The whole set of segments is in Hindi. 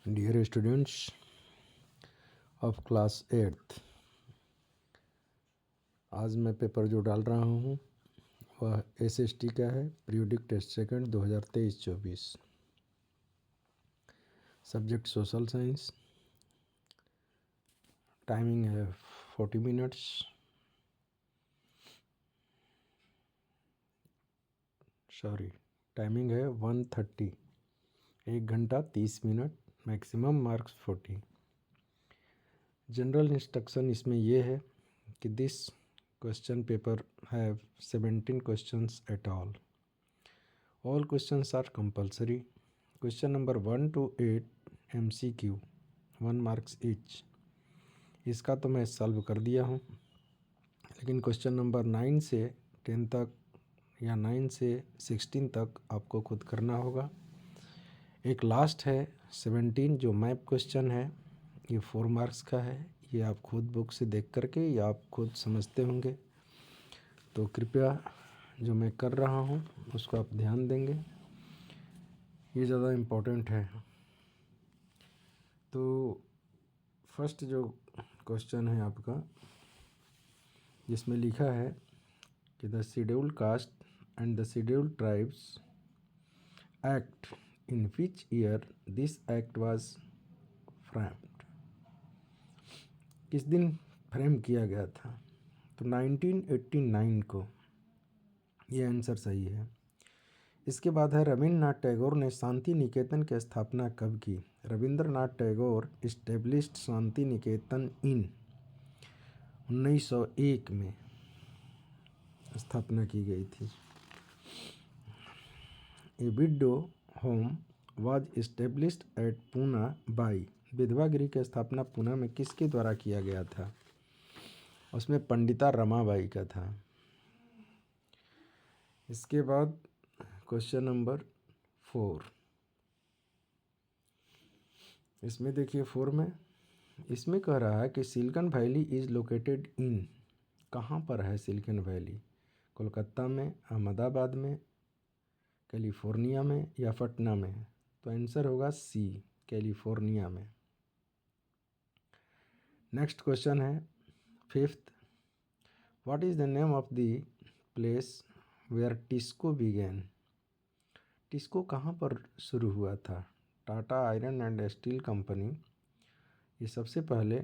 Dear students of class 8th, आज मैं पेपर जो डाल रहा हूँ वह एसएसटी का है। Periodic test second 2023-24। Subject social science. Timing है 40 मिनट्स। टाइमिंग है 1:30, 1 घंटा 30 minute. Maximum marks 40। General instruction इसमें यह है कि this question paper have 17 questions at all questions are compulsory. Question number 1 to 8 MCQ, 1 marks each. इसका तो मैं सॉल्व कर दिया हूँ, लेकिन क्वेश्चन नंबर 9 से 10 तक या 9 से 16 तक आपको खुद करना होगा। एक लास्ट है 17 जो मैप क्वेश्चन है, ये 4 मार्क्स का है। ये आप खुद बुक से देख करके या आप खुद समझते होंगे, तो कृपया जो मैं कर रहा हूँ उसको आप ध्यान देंगे, ये ज़्यादा इम्पोर्टेंट है। तो फर्स्ट जो क्वेश्चन है आपका, जिसमें लिखा है कि the scheduled caste and the scheduled tribes act in which year this act was framed. किस दिन फ्रेम किया गया था? तो 1989 को, ये आंसर सही है। इसके बाद है रविन्द्रनाथ टैगोर ने शांति निकेतन की स्थापना कब की? रविंद्रनाथ टैगोर इस्टेब्लिश्ड शांति निकेतन इन 1901 में स्थापना की गई थी। A widow home was established at Poona by. विधवा गृह की स्थापना पूना में किसके द्वारा किया गया था? उसमें पंडिता रमाबाई का था। इसके बाद क्वेश्चन नंबर 4, इसमें देखिए 4 में इसमें कह रहा है कि silicon valley is located in. कहाँ पर है सिलिकॉन वैली? कोलकाता में, अहमदाबाद में, कैलिफोर्निया में या पटना में? तो आंसर होगा सी, कैलिफोर्निया में। नेक्स्ट क्वेश्चन है 5th, what is the name of the place where TISCO began. TISCO कहाँ पर शुरू हुआ था? Tata iron and steel company, ये सबसे पहले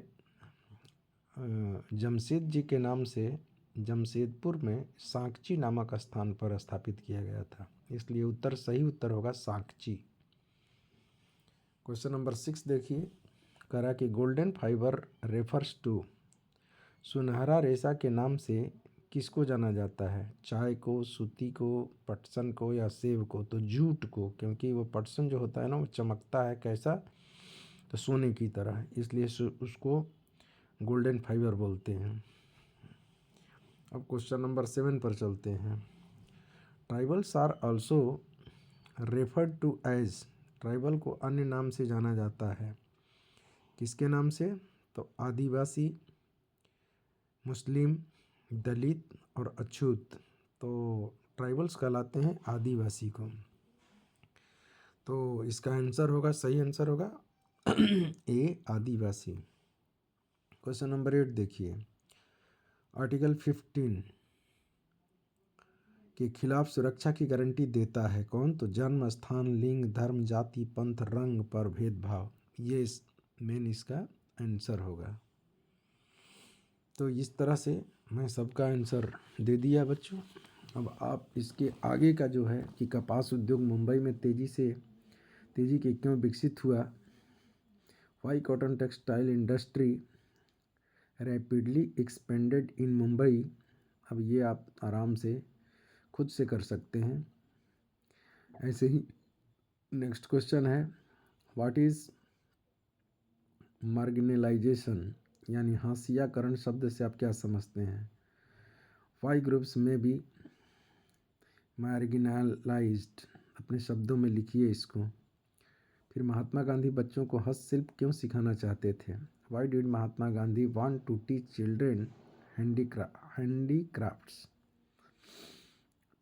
जमशेद जी के नाम से जमशेदपुर में सांकची नामक स्थान पर स्थापित किया गया था, इसलिए सही उत्तर होगा सांकची। क्वेश्चन नंबर 6 देखिए, कह रहा कि गोल्डन फाइबर रेफर्स टू। सुनहरा रेशा के नाम से किसको जाना जाता है? चाय को, सूती को, पटसन को या सेब को? तो जूट को, क्योंकि वो पटसन जो होता है ना वो चमकता है कैसा? तो सोने की तरह, इसलिए उसको गोल्डन फाइबर बोलते हैं। अब क्वेश्चन नंबर 7 पर चलते हैं। Tribals are also referred to as. Tribal को अन्य नाम से जाना जाता है, किसके नाम से? तो आदिवासी, मुस्लिम, दलित और अछूत। तो ट्राइबल्स कहलाते हैं आदिवासी को। तो इसका आंसर होगा, सही आंसर होगा ए, आदिवासी। क्वेश्चन नंबर 8 देखिए, आर्टिकल 15 के खिलाफ सुरक्षा की गारंटी देता है कौन? तो जन्म स्थान, लिंग, धर्म, जाति, पंथ, रंग पर भेदभाव, ये मेन इसका आंसर होगा। तो इस तरह से मैं सबका आंसर दे दिया बच्चों। अब आप इसके आगे का जो है कि कपास उद्योग मुंबई में तेजी के क्यों विकसित हुआ, why cotton textile industry rapidly expanded in Mumbai, अब ये आप आराम से खुद से कर सकते हैं। ऐसे ही नेक्स्ट क्वेश्चन है, व्हाट इज़ मार्जिनलाइजेशन, यानी हाशियाकरण शब्द से आप क्या समझते हैं? 5 ग्रुप्स में भी मार्जिनलाइज्ड, अपने शब्दों में लिखिए इसको। फिर महात्मा गांधी बच्चों को हस्तशिल्प क्यों सिखाना चाहते थे? Why did Mahatma Gandhi want to teach children handicrafts?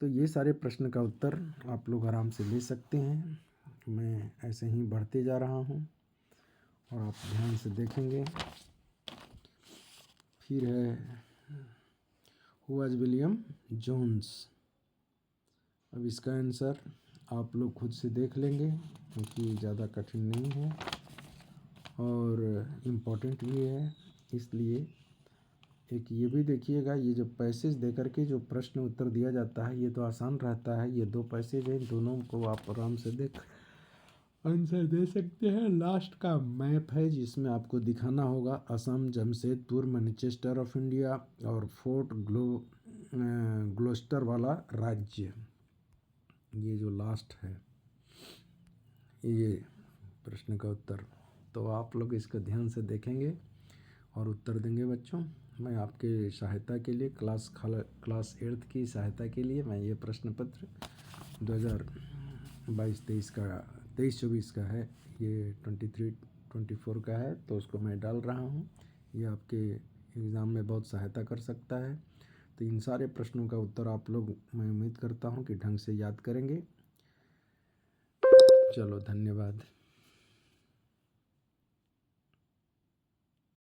तो ये सारे प्रश्न का उत्तर आप लोग आराम से ले सकते हैं। मैं ऐसे ही बढ़ते जा रहा हूँ। और आप ध्यान से देखेंगे। फिर है हु वाज विलियम जोन्स। अब इसका आंसर आप लोग खुद से देख लेंगे क्योंकि ज़्यादा कठिन नहीं है और इम्पोर्टेंट भी है। इसलिए एक ये भी देखिएगा, ये जो पैसेज दे करके जो प्रश्न उत्तर दिया जाता है ये तो आसान रहता है। ये 2 पैसेज हैं, दोनों को आप आराम से देख आंसर दे सकते हैं। लास्ट का मैप है जिसमें आपको दिखाना होगा Assam, Jamshedpur, Manchester of India और फोर्ट ग्लोस्टर वाला राज्य। ये जो लास्ट है ये प्रश्न का उत्तर, तो आप लोग इसका ध्यान से देखेंगे और उत्तर देंगे बच्चों। मैं आपके सहायता के लिए क्लास 8th की सहायता के लिए मैं ये प्रश्न पत्र 2022-23 का 23-24 का है, ये 23-24 का है, तो उसको मैं डाल रहा हूँ। ये आपके एग्ज़ाम में बहुत सहायता कर सकता है। तो इन सारे प्रश्नों का उत्तर आप लोग, मैं उम्मीद करता हूँ कि ढंग से याद करेंगे। चलो धन्यवाद।